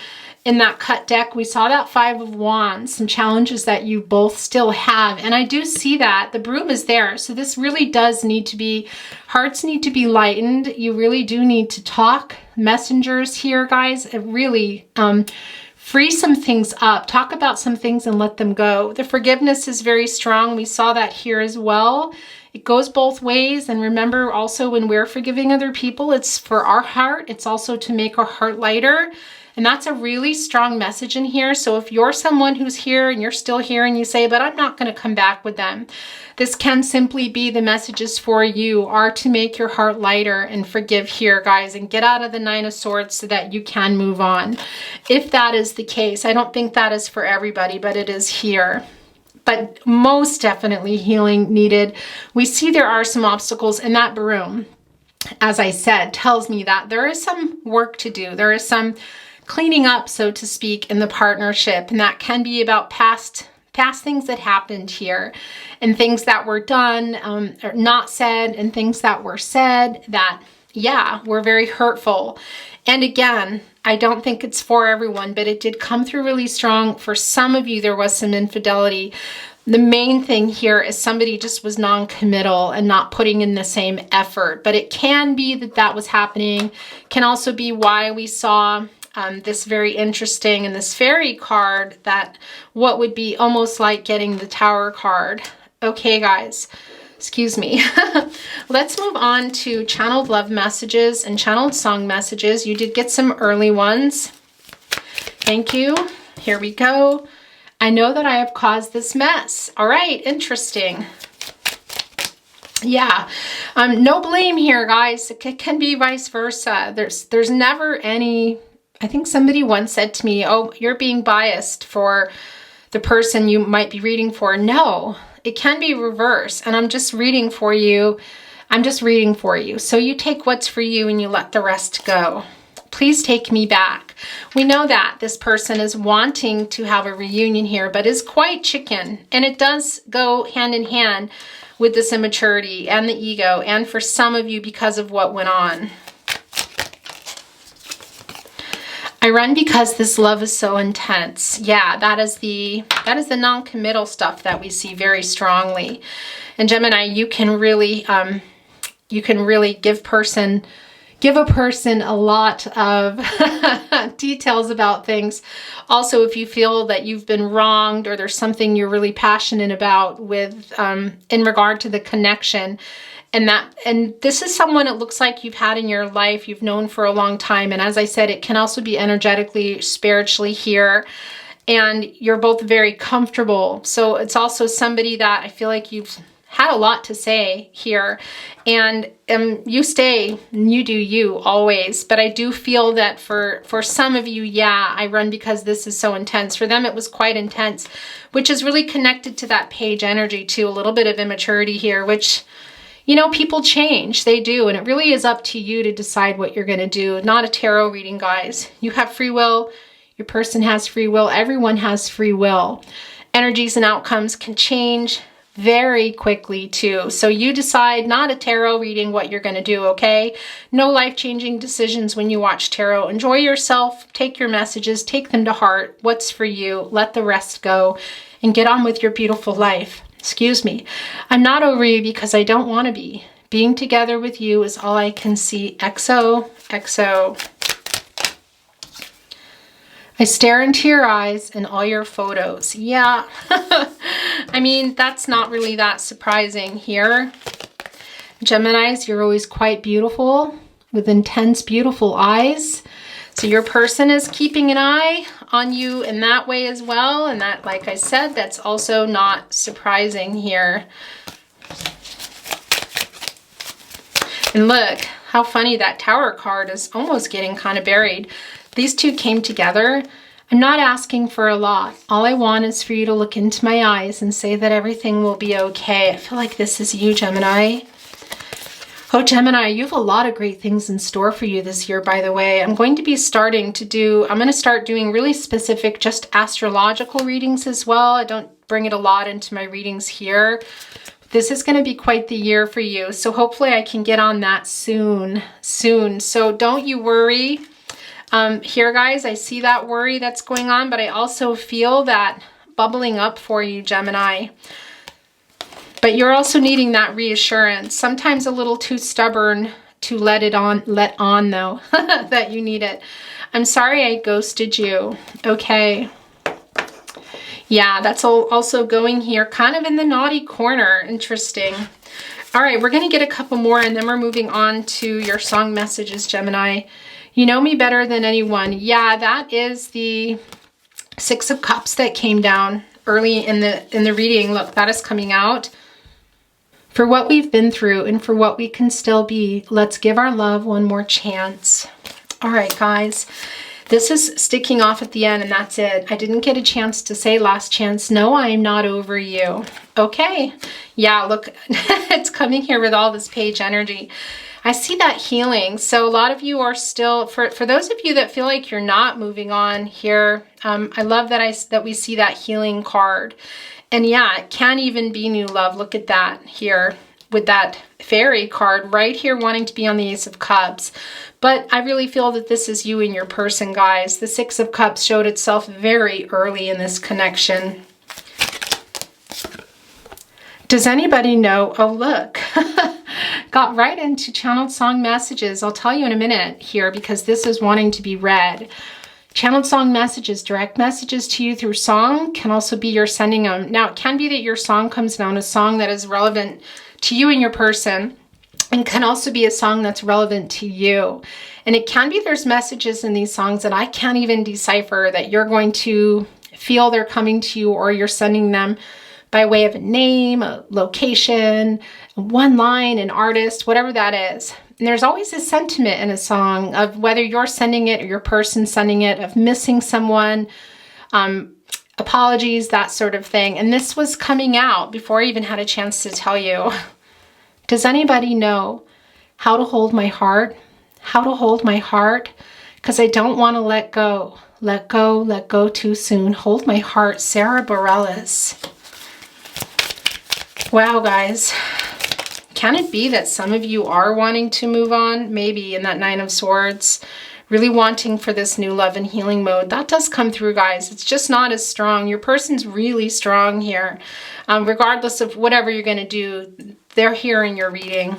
in that cut deck. We saw that 5 of Wands, some challenges that you both still have. And I do see that the broom is there. So this really does need to be, hearts need to be lightened. You really do need to talk. Messengers here, guys, it really free some things up. Talk about some things and let them go. The forgiveness is very strong. We saw that here as well. It goes both ways. And remember also, when we're forgiving other people, it's for our heart. It's also to make our heart lighter. And that's a really strong message in here. So if you're someone who's here and you're still here and you say, but I'm not going to come back with them, this can simply be the messages for you are to make your heart lighter and forgive here, guys, and get out of the 9 of Swords so that you can move on. If that is the case, I don't think that is for everybody, but it is here. But most definitely healing needed. We see there are some obstacles, in that broom, as I said, tells me that there is some work to do. There is some cleaning up, so to speak, in the partnership. And that can be about past things that happened here, and things that were done or not said, and things that were said that, yeah, were very hurtful. And again, I don't think it's for everyone, but it did come through really strong. For some of you, there was some infidelity. The main thing here is somebody just was non-committal and not putting in the same effort. But it can be that that was happening. Can also be why we saw this very interesting, and this fairy card, that what would be almost like getting the Tower card. Okay, guys, excuse me. Let's move on to channeled love messages and channeled song messages. You did get some early ones. Thank you. Here we go. I know that I have caused this mess. All right, interesting. Yeah, no blame here, guys. It can be vice versa. There's never any, I think somebody once said to me, oh, you're being biased for the person you might be reading for. No, it can be reverse. And I'm just reading for you. So you take what's for you and you let the rest go. Please take me back. We know that this person is wanting to have a reunion here, but is quite chicken. And it does go hand in hand with this immaturity and the ego. And for some of you, because of what went on. I run because this love is so intense. Yeah, that is the non-committal stuff that we see very strongly. And Gemini, you can really give a person a lot of details about things. Also, if you feel that you've been wronged or there's something you're really passionate about with in regard to the connection. And this is someone it looks like you've had in your life, you've known for a long time. And as I said, it can also be energetically, spiritually here. And you're both very comfortable. So it's also somebody that I feel like you've had a lot to say here. And you stay, and you do you always. But I do feel that for some of you, yeah, I run because this is so intense. For them, it was quite intense, which is really connected to that page energy too. A little bit of immaturity here, which... You know, people change, they do, and it really is up to you to decide what you're going to do. Not a tarot reading, guys. You have free will, your person has free will, everyone has free will. Energies and outcomes can change very quickly too. So you decide, not a tarot reading, what you're going to do, okay? No life-changing decisions when you watch tarot. Enjoy yourself, take your messages, take them to heart. What's for you? Let the rest go and get on with your beautiful life. Excuse me. I'm not over you because I don't want to be. Being together with you is all I can see. XO, XO. I stare into your eyes and all your photos. Yeah. I mean, that's not really that surprising here. Geminis, you're always quite beautiful with intense, beautiful eyes. So your person is keeping an eye on you in that way as well. And that, like I said, that's also not surprising here. And look how funny that Tower card is almost getting kind of buried. These two came together. I'm not asking for a lot. All I want is for you to look into my eyes and say that everything will be okay. I feel like this is you, Gemini. Oh, Gemini, you have a lot of great things in store for you this year, by the way. I'm going to start doing really specific, just astrological readings as well. I don't bring it a lot into my readings here. This is going to be quite the year for you. So hopefully I can get on that soon. So don't you worry. Here, guys, I see that worry that's going on, but I also feel that bubbling up for you, Gemini. But you're also needing that reassurance. Sometimes a little too stubborn to let on though, that you need it. I'm sorry I ghosted you. Okay. Yeah, that's also going here kind of in the naughty corner. Interesting. All right, we're going to get a couple more and then we're moving on to your song messages, Gemini. You know me better than anyone. Yeah, that is the Six of Cups that came down early in the reading. Look, that is coming out. For what we've been through and for what we can still be, let's give our love one more chance. All right, guys, this is sticking off at the end and that's it. I didn't get a chance to say last chance. No, I am not over you. Okay. Yeah, look, it's coming here with all this page energy. I see that healing. So a lot of you are still, for those of you that feel like you're not moving on here, I love that we see that healing card. And yeah, it can even be new love. Look at that here with that fairy card right here wanting to be on the Ace of Cups. But I really feel that this is you and your person, guys. The Six of Cups showed itself very early in this connection. Does anybody know? Oh, look. Got right into channeled song messages. I'll tell you in a minute here because this is wanting to be read. Channeled song messages, direct messages to you through song can also be you're sending them. Now, it can be that your song comes down, a song that is relevant to you and your person, and can also be a song that's relevant to you. And it can be there's messages in these songs that I can't even decipher that you're going to feel they're coming to you or you're sending them by way of a name, a location, one line, an artist, whatever that is. And there's always a sentiment in a song of whether you're sending it or your person sending it, of missing someone, apologies, that sort of thing. And this was coming out before I even had a chance to tell you. Does anybody know how to hold my heart? How to hold my heart? Because I don't want to let go. Let go too soon. Hold my heart, Sarah Bareilles. Wow, guys. Can it be that some of you are wanting to move on? Maybe in that Nine of Swords. Really wanting for this new love and healing mode. That does come through, guys. It's just not as strong. Your person's really strong here. Regardless of whatever you're going to do, they're here in your reading.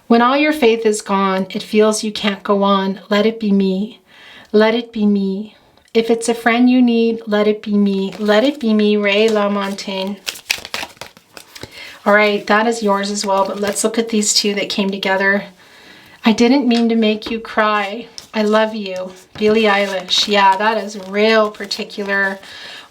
When all your faith is gone, it feels you can't go on. Let it be me. Let it be me. If it's a friend you need, let it be me. Let it be me, Ray LaMontagne. All right, that is yours as well, but let's look at these two that came together. I didn't mean to make you cry. I love you. Billie Eilish. Yeah, that is real particular.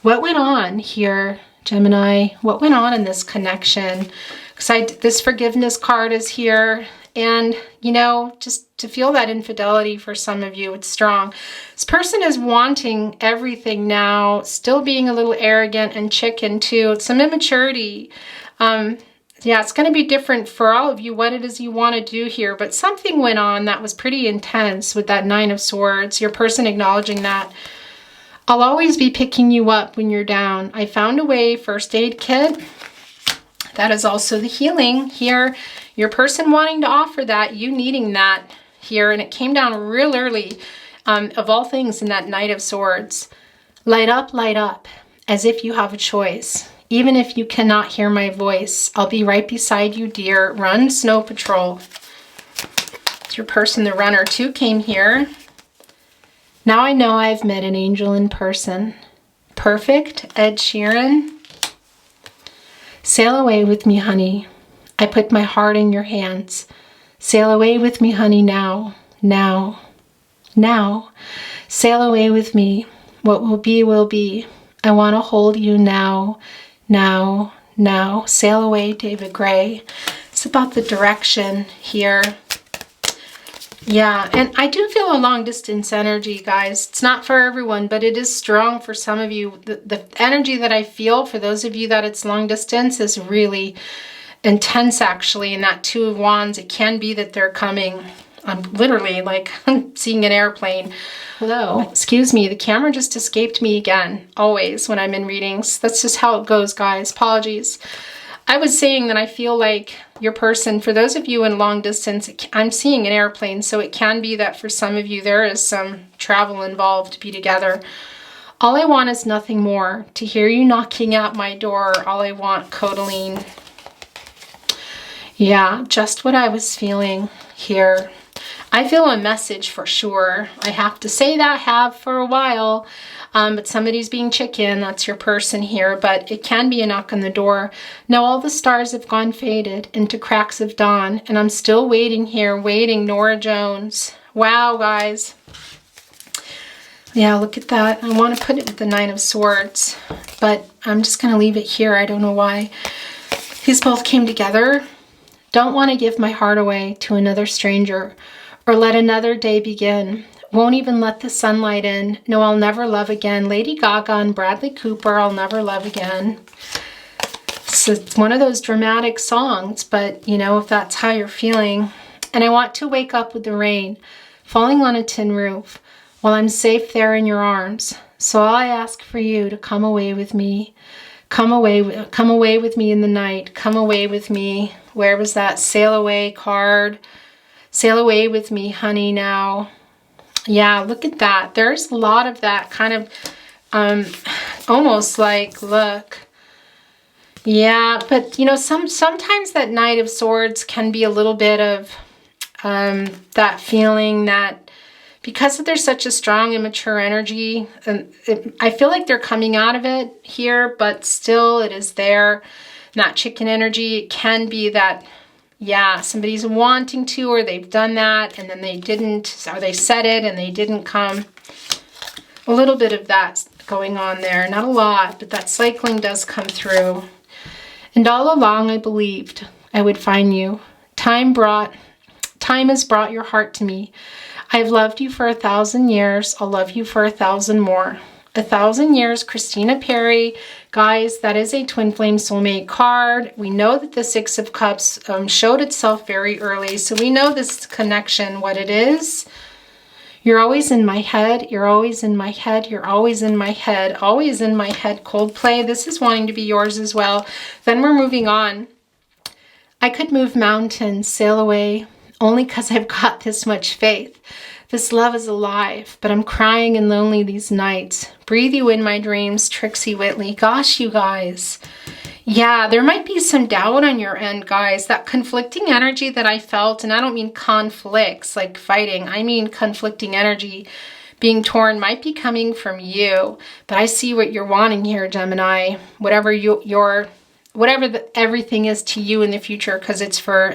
What went on here, Gemini? What went on in this connection? Because this forgiveness card is here. And, you know, just to feel that infidelity for some of you, it's strong. This person is wanting everything now, still being a little arrogant and chicken too. It's some immaturity. Yeah, it's going to be different for all of you what it is you want to do here, but something went on that was pretty intense with that Nine of Swords, your person acknowledging that. I'll always be picking you up when you're down. I found a way, first aid kit. That is also the healing here. Your person wanting to offer that, you needing that here, and it came down real early, of all things, in that Knight of Swords. Light up, as if you have a choice. Even if you cannot hear my voice, I'll be right beside you, dear. Run, Snow Patrol. It's your person, the runner, too, came here. Now I know I've met an angel in person. Perfect, Ed Sheeran. Sail away with me, honey. I put my heart in your hands. Sail away with me, honey, now. Now. Sail away with me. What will be, will be. I want to hold you now. Now. Sail away, David Gray. It's about the direction here. Yeah, and I do feel a long distance energy, guys. It's not for everyone, but it is strong for some of you. The energy that I feel for those of you that it's long distance is really intense, actually. And that Two of Wands, it can be that they're coming. I'm literally like seeing an airplane. Hello, excuse me, the camera just escaped me again, always when I'm in readings. That's just how it goes, guys. Apologies. I was saying that I feel like your person, for those of you in long distance, I'm seeing an airplane, so it can be that for some of you there is some travel involved to be together. All I want is nothing more, to hear you knocking at my door. All I want, Codaline. Yeah, just what I was feeling here. I feel a message for sure. I have to say that, have for a while. But somebody's being chicken, that's your person here, but it can be a knock on the door. Now all the stars have gone faded into cracks of dawn, and I'm still waiting here, waiting, Nora Jones. Wow, guys. Yeah, look at that. I want to put it with the Nine of Swords, but I'm just going to leave it here. I don't know why. These both came together. Don't want to give my heart away to another stranger, or let another day begin. Won't even let the sunlight in. No, I'll never love again. Lady Gaga and Bradley Cooper, I'll never love again. So it's one of those dramatic songs, but you know, if that's how you're feeling. And I want to wake up with the rain falling on a tin roof while I'm safe there in your arms. So all I ask for you to come away with me. Come away with me in the night. Come away with me. Where was that sail away card? Sail away with me, honey, now. Yeah, look at that. There's a lot of that kind of almost like, look. Yeah, but you know, sometimes that Knight of Swords can be a little bit of that feeling that because there's such a strong immature energy, I feel like they're coming out of it here, but still it is there. And that chicken energy, it can be that, yeah, somebody's wanting to, or they've done that and then they didn't, or they said it and they didn't come. A little bit of that going on there. Not a lot, but that cycling does come through. And all along I believed I would find you. Time brought Time has brought your heart to me. I've loved you for 1,000 years. I'll love you for 1,000 more. 1,000 years, Christina Perry. Guys, that is a twin flame soulmate card. We know that the Six of Cups showed itself very early. So we know this connection, what it is. You're always in my head. You're always in my head. You're always in my head. Always in my head. Coldplay. This is wanting to be yours as well. Then we're moving on. I could move mountains, sail away, only because I've got this much faith. This love is alive, but I'm crying and lonely these nights. Breathe you in my dreams, Trixie Whitley. Gosh, you guys. Yeah, there might be some doubt on your end, guys. That conflicting energy that I felt, and I don't mean conflicts like fighting. I mean conflicting energy being torn might be coming from you. But I see what you're wanting here, Gemini. Whatever everything is to you in the future, because it's for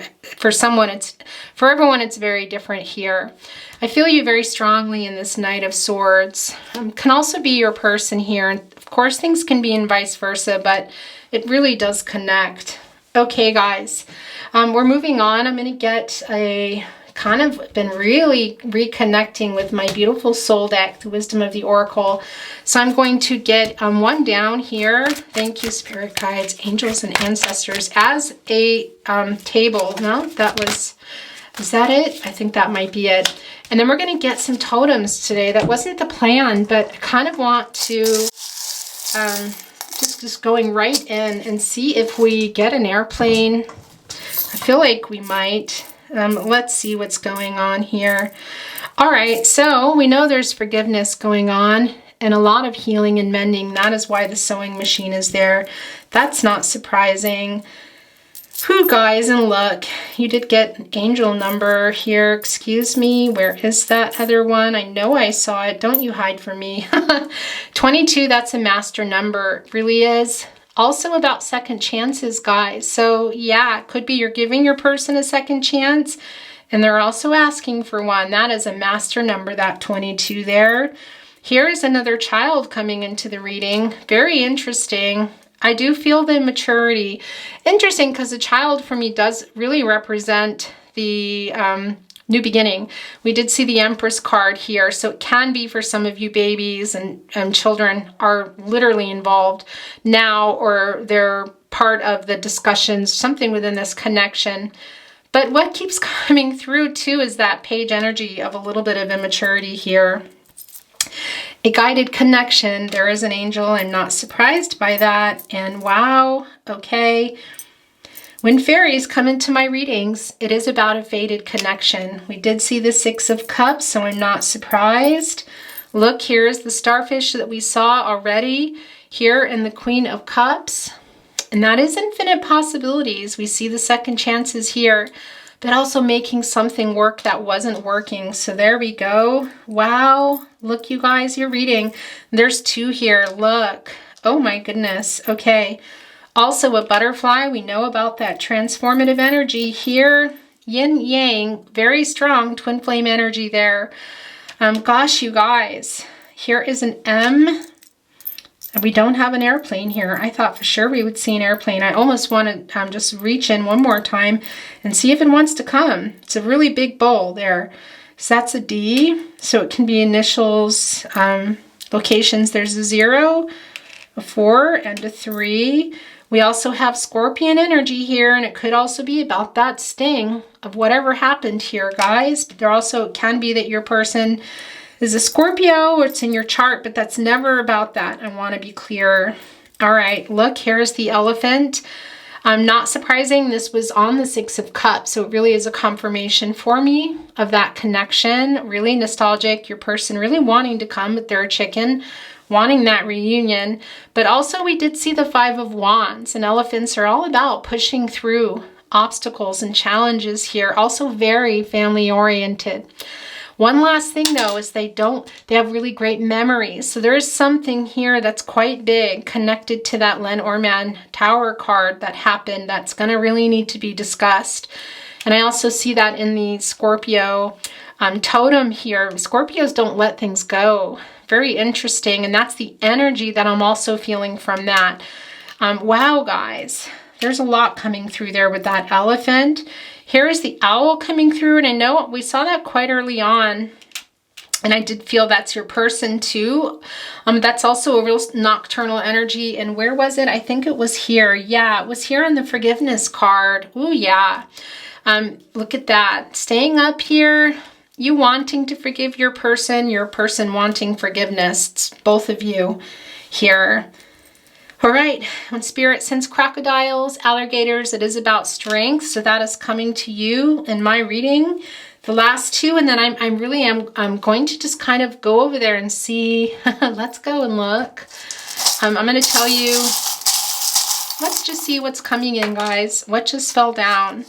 someone, it's for everyone, it's very different here. I feel you very strongly in this Knight of Swords. Can also be your person here. And of course, things can be in vice versa, but it really does connect. Okay, guys, we're moving on. I'm going to get a kind of been really reconnecting with my beautiful soul deck, the Wisdom of the Oracle. So I'm going to get one down here. Thank you, Spirit Guides, Angels, and Ancestors, as a table. No, is that it? I think that might be it. And then we're going to get some totems today. That wasn't the plan, but I kind of want to just going right in and see if we get an airplane. I feel like we might. Let's see what's going on here. All right, so we know there's forgiveness going on and a lot of healing and mending. That is why the sewing machine is there. That's not surprising. Whew, guys, and look, you did get an angel number here. Excuse me, where is that other one? I know I saw it. Don't you hide from me. 22, that's a master number. It really is. Also about second chances, guys. So yeah, it could be you're giving your person a second chance and they're also asking for one. That is a master number, that 22 there. Here is another child coming into the reading. Very interesting. I do feel the maturity. Interesting, because the child for me does really represent the new beginning. We did see the Empress card here, so it can be for some of you babies and children are literally involved now, or they're part of the discussions, something within this connection. But what keeps coming through too is that page energy of a little bit of immaturity here. A guided connection. There is an angel. I'm not surprised by that. And wow, okay. When fairies come into my readings, it is about a fated connection. We did see the Six of Cups, so I'm not surprised. Look, here's the starfish that we saw already here in the Queen of Cups. And that is infinite possibilities. We see the second chances here, but also making something work that wasn't working. So there we go. Wow. Look, you guys, you're reading. There's two here. Look. Oh my goodness. Okay. Also a butterfly. We know about that transformative energy here. Yin yang. Very strong twin flame energy there. Gosh, you guys. Here is an M. We don't have an airplane here. I thought for sure we would see an airplane. I almost want to just reach in one more time and see if it wants to come. It's a really big bowl there. So that's a D. So it can be initials, locations. There's a 0, a 4, and a 3. We also have Scorpion energy here, and it could also be about that sting of whatever happened here, guys. But there also can be that your person is a Scorpio, or it's in your chart, but that's never about that. I want to be clear. All right, look, here's the elephant. Not surprising, this was on the Six of Cups, so it really is a confirmation for me of that connection. Really nostalgic, your person really wanting to come, but they're a chicken, wanting that reunion. But also we did see the Five of Wands, and elephants are all about pushing through obstacles and challenges here. Also very family oriented. One last thing though is they have really great memories. So there is something here that's quite big connected to that Lenormand Tower card that happened that's going to really need to be discussed. And I also see that in the Scorpio totem here. Scorpios don't let things go. Very interesting. And that's the energy that I'm also feeling from that. Wow, guys. There's a lot coming through there with that elephant. Here is the owl coming through, and I know we saw that quite early on. And I did feel that's your person too. That's also a real nocturnal energy. And where was it? I think it was here. Yeah, it was here on the forgiveness card. Ooh, yeah. Look at that. Staying up here, you wanting to forgive your person wanting forgiveness. It's both of you here. All right, when Spirit sends crocodiles, alligators, it is about strength. So that is coming to you in my reading. The last two, and then I'm going to just kind of go over there and see. Let's go and look. I'm going to tell you, let's just see what's coming in, guys. What just fell down?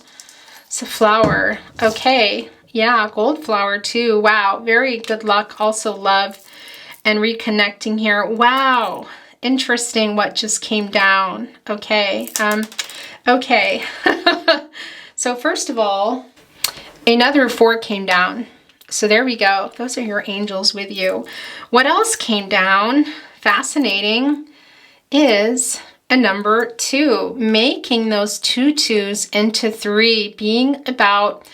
It's a flower. Okay. Yeah, gold flower too. Wow. Very good luck. Also love and reconnecting here. Wow. Interesting what just came down. Okay. Okay. So first of all, another 4 came down. So there we go. Those are your angels with you. What else came down? Fascinating. Is a number 2. Making those 2 2s into 3. Being about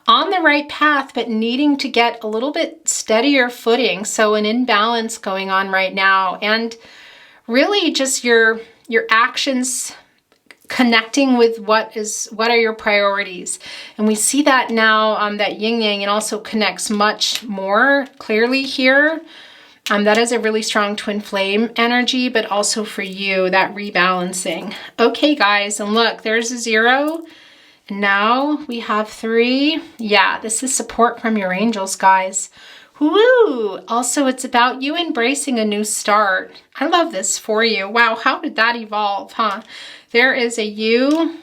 on the right path, but needing to get a little bit steadier footing. So an imbalance going on right now. And really just your actions connecting with what are your priorities. And we see that now, that yin yang, and also connects much more clearly here. That is a really strong twin flame energy, but also for you, that rebalancing. Okay, guys, and look, there's a 0. And now we have 3. Yeah, this is support from your angels, guys. Woo! Also, it's about you embracing a new start. I love this for you. Wow, how did that evolve, huh? There is a U.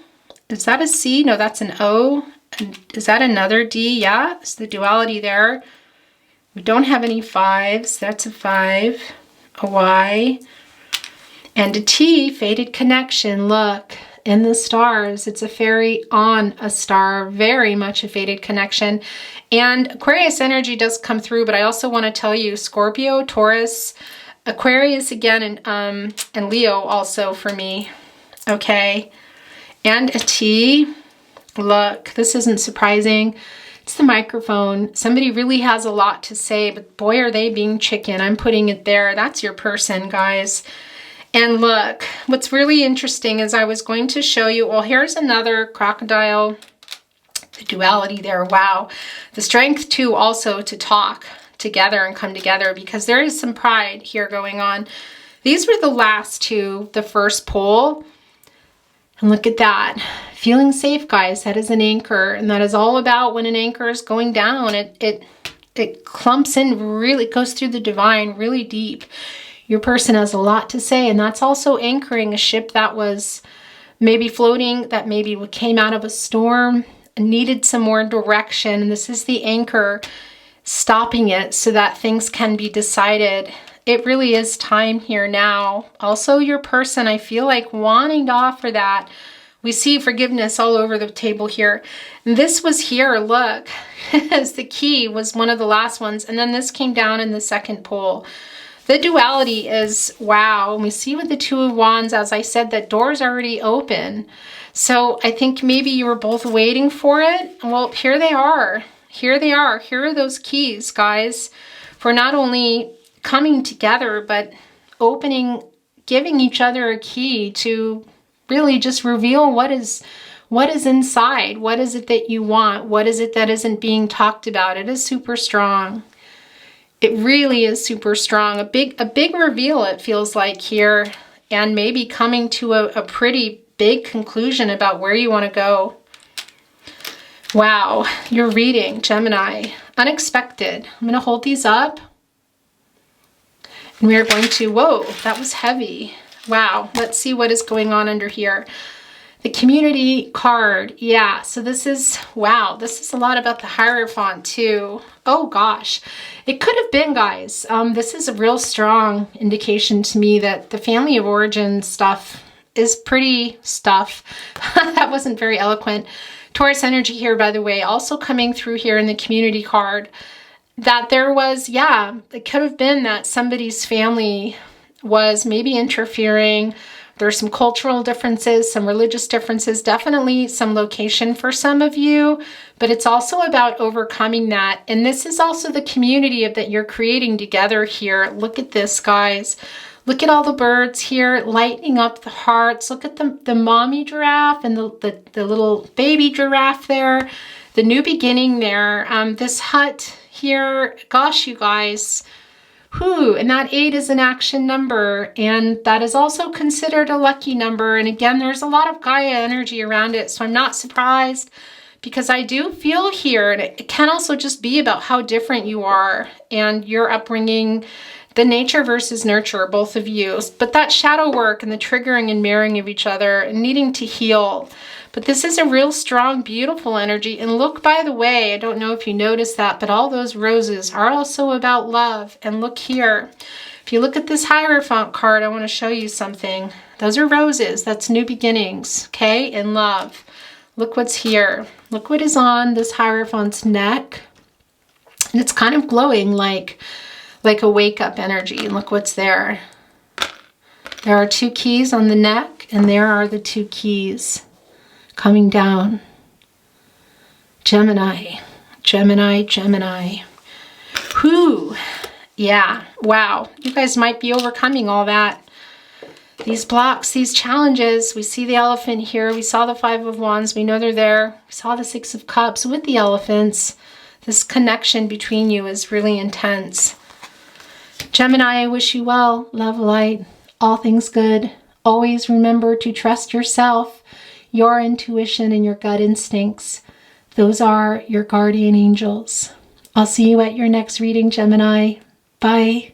Is that a C? No, that's an O. And is that another D? Yeah, it's the duality there. We don't have any 5s. That's a 5. A Y. And a T, faded connection. Look, in the stars, it's a fairy on a star. Very much a faded connection. And Aquarius energy does come through, but I also want to tell you, Scorpio, Taurus, Aquarius again, and Leo also for me. Okay. And a T. Look, this isn't surprising. It's the microphone. Somebody really has a lot to say, but boy, are they being chicken. I'm putting it there. That's your person, guys. And look, what's really interesting is I was going to show you, well, here's another crocodile, the duality there. Wow. The strength too, also to talk together and come together, because there is some pride here going on. These were the last 2, the first pull. And look at that. Feeling safe, guys. That is an anchor. And that is all about when an anchor is going down. It clumps in, really goes through the divine really deep. Your person has a lot to say. And that's also anchoring a ship that was maybe floating, that maybe came out of a storm and needed some more direction. And this is the anchor stopping it so that things can be decided. It really is time here now. Also, your person, I feel like wanting to offer that. We see forgiveness all over the table here. And this was here, look, as the key was one of the last ones. And then this came down in the second pull. The duality is, wow. And we see with the 2 of Wands, as I said, that door's already open. So I think maybe you were both waiting for it. Well, here they are. Here they are. Here are those keys, guys, for not only coming together, but opening, giving each other a key to really just reveal what is inside. What is it that you want? What is it that isn't being talked about? It is super strong. It really is super strong. A big reveal, it feels like here, and maybe coming to a pretty big conclusion about where you want to go. Wow, your reading, Gemini. Unexpected. I'm going to hold these up. And we are going to, whoa, that was heavy. Wow, let's see what is going on under here. The community card, yeah, so this is, wow, this is a lot about the Hierophant too. Oh gosh, it could have been, guys. This is a real strong indication to me that the family of origin stuff is pretty stuff. That wasn't very eloquent. Taurus energy here, by the way, also coming through here in the community card. That there was, yeah, it could have been that somebody's family was maybe interfering, There's some cultural differences, some religious differences, definitely some location for some of you, but it's also about overcoming that. And this is also the community that you're creating together here. Look at this, guys. Look at all the birds here lighting up the hearts. Look at the mommy giraffe and the little baby giraffe there. The new beginning there. This hut here, gosh, you guys. Whew, and that 8 is an action number, and that is also considered a lucky number. And again, there's a lot of Gaia energy around it, so I'm not surprised, because I do feel here, and it can also just be about how different you are and your upbringing, the nature versus nurture, both of you. But that shadow work and the triggering and mirroring of each other and needing to heal. But this is a real strong, beautiful energy. And look, by the way, I don't know if you noticed that, but all those roses are also about love. And look here. If you look at this Hierophant card, I want to show you something. Those are roses. That's new beginnings, okay? And love. Look what's here. Look what is on this Hierophant's neck. And it's kind of glowing like a wake-up energy. And look what's there. There are 2 keys on the neck, and there are the 2 keys coming down. Gemini, Gemini, Gemini. Whew. Yeah, wow. You guys might be overcoming all that. These blocks, these challenges. We see the elephant here. We saw the 5 of Wands. We know they're there. We saw the 6 of Cups with the elephants. This connection between you is really intense. Gemini, I wish you well. Love, light, all things good. Always remember to trust yourself, your intuition, and your gut instincts. Those are your guardian angels. I'll see you at your next reading, Gemini. Bye.